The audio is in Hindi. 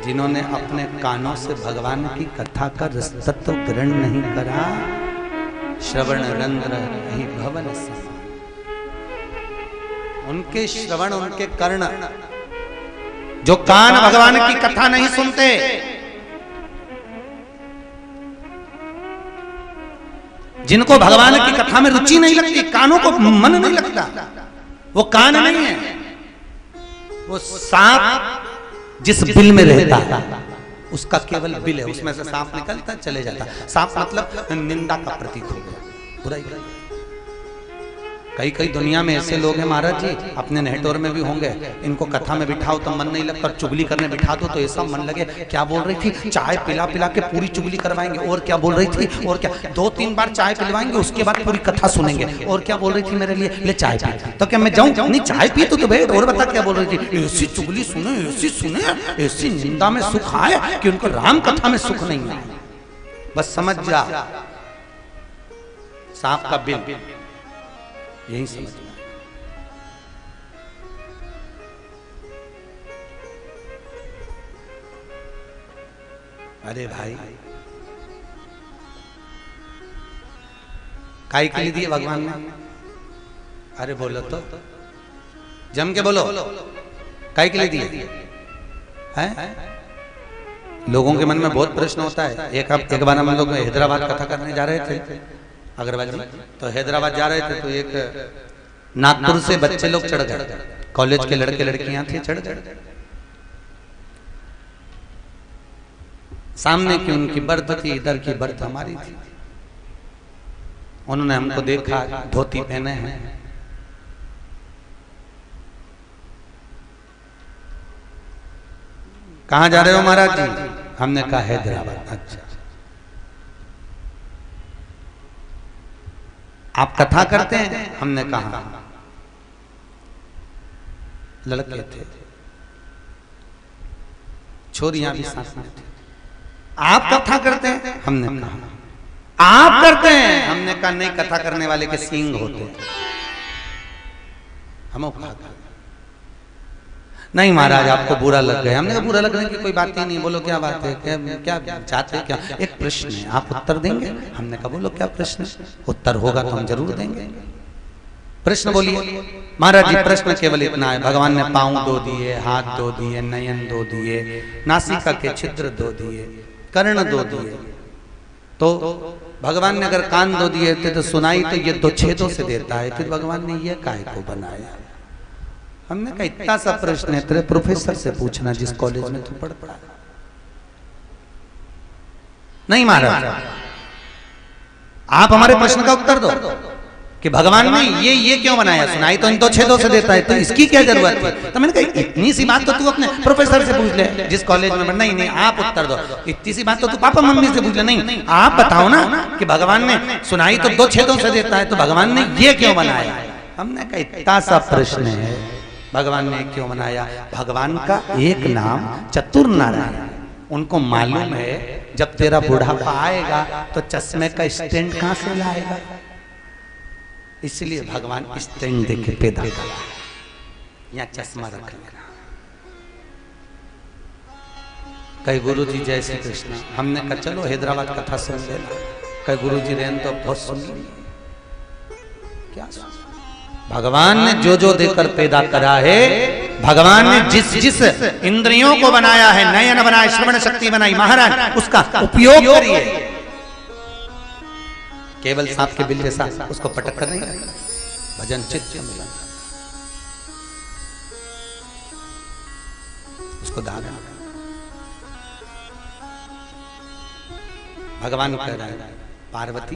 जिन्होंने अपने कानों से भगवान की कथा का रसतत्व ग्रहण नहीं करा, श्रवण रंध्र ही भवन सम। उनके श्रवण, उनके कर्ण, जो कान भगवान की कथा नहीं सुनते, जिनको भगवान की कथा में रुचि नहीं लगती, कानों को मन नहीं लगता, वो कान नहीं है, वो सांप जिस बिल में रहता है उसका केवल बिल है, उसमें से सांप निकलता चले जाता। सांप मतलब निंदा का प्रतीक हो गया, बुराई का। कई दुनिया में ऐसे लोग हैं महाराज जी, अपने नेटवर्क में भी होंगे, इनको कथा में बिठाओ तो मन नहीं लगता, चुगली करने बिठा दो तो ऐसा मन लगे क्या बोल रही थी, चाय पिला पिला के पूरी चुगली करवाएंगे, और क्या बोल रही थी, और क्या 2-3 बार चाय पिलवाएंगे, उसके बाद पूरी कथा सुनेंगे, और क्या बोल रही थी मेरे लिए, ले चाय पी। तो क्या मैं जाऊं? नहीं, चाय पी तो बैठ, और बता क्या बोल रही थी। ऐसी चुगली सुने, ऐसी सुने, ऐसी निंदा में सुख आए कि उनको राम कथा में सुख नहीं है। बस समझ जा, सांप का बिल यही समझना। अरे भाई, काय के लिए दिए भगवान ने? अरे बोलो तो, जम के बोलो, काय के लिए दिए हैं? लोगों के मन में बहुत प्रश्न होता है। एक बार हम लोग हैदराबाद कथा करने जा रहे थे अग्रवाल जी, तो हैदराबाद जा रहे थे तो एक नागपुर से बच्चे लोग चढ़ गए, कॉलेज के लड़के लड़कियां थे, चढ़ गए। सामने की उनकी बर्थ थी, इधर की बर्थ हमारी थी। उन्होंने हमको देखा, धोती पहने हैं, कहां जा रहे हो महाराज जी? हमने कहा हैदराबाद। अच्छा, आप कथा करते हैं? हमने कहा। लड़के थे, छोरियां भी साथ में थी। आप कथा करते हैं? हमने कहा। आप करते हैं? हमने कहा नहीं, कथा करने वाले के सींग होते हैं। हम कहा नहीं महाराज आपको बुरा लग गया। हमने कहा बुरा लगने की कोई बात ही नहीं, बोलो क्या बात है, क्या चाहते हैं, क्या एक प्रश्न है, आप उत्तर देंगे? हमने कहा बोलो क्या प्रश्न है, उत्तर होगा तो हम जरूर देंगे। प्रश्न बोलिए। महाराज जी प्रश्न केवल इतना है, भगवान ने पांव दो दिए, हाथ दो दिए, नयन दो दिए, नासिका के छिद्र दो दिए, कर्ण दो दिए, तो भगवान ने अगर कान दो दिए थे तो सुनाई तो ये 2 छेदों से देता है, फिर भगवान ने ये काहे को बनाया? हमने कहा इतना सा प्रश्न है, तेरे प्रोफेसर से पूछना जिस कॉलेज में तू पढ़ पड़ा। नहीं महाराज, आप हमारे प्रश्न का उत्तर दो कि भगवान ने ये क्यों बनाया, सुनाई तो इन 2 छेदों से देता है, तो इसकी क्या जरूरत है? तो मैंने कहा इतनी सी बात तो तू अपने प्रोफेसर से पूछ ले जिस कॉलेज में। नहीं, आप उत्तर दो। इतनी सी बात तो तू पापा मम्मी से पूछ ले। नहीं, आप बताओ ना कि भगवान ने सुनाई तो 2 छेदों से देता है, तो भगवान ने ये क्यों बनाया? हमने कहा इतना सा प्रश्न है, भगवान ने क्यों बनाया? भगवान का एक नाम चतुर नारायण। उनको मालूम है जब तेरा बुढ़ापा आएगा तो चश्मे का स्टैंड कहां से लाएगा, इसलिए भगवान स्टैंड देके पैदा करा, यहाँ चश्मा रख लेना। कई गुरु जी जय श्री कृष्ण। हमने कहा चलो हैदराबाद कथा सुन लेना। कई गुरु जी रहन तो बहुत सुन ली, क्या सुन? भगवान ने जो देकर पैदा करा है, भगवान ने जिस इंद्रियों को बनाया है, नयन बनाए, श्रवण शक्ति बनाई, महाराज उसका उपयोग करिए। केवल सांप के बिल जैसा उसको पटक कर नहीं, भजन चित्त मिला, उसको दादा। भगवान कह रहा है पार्वती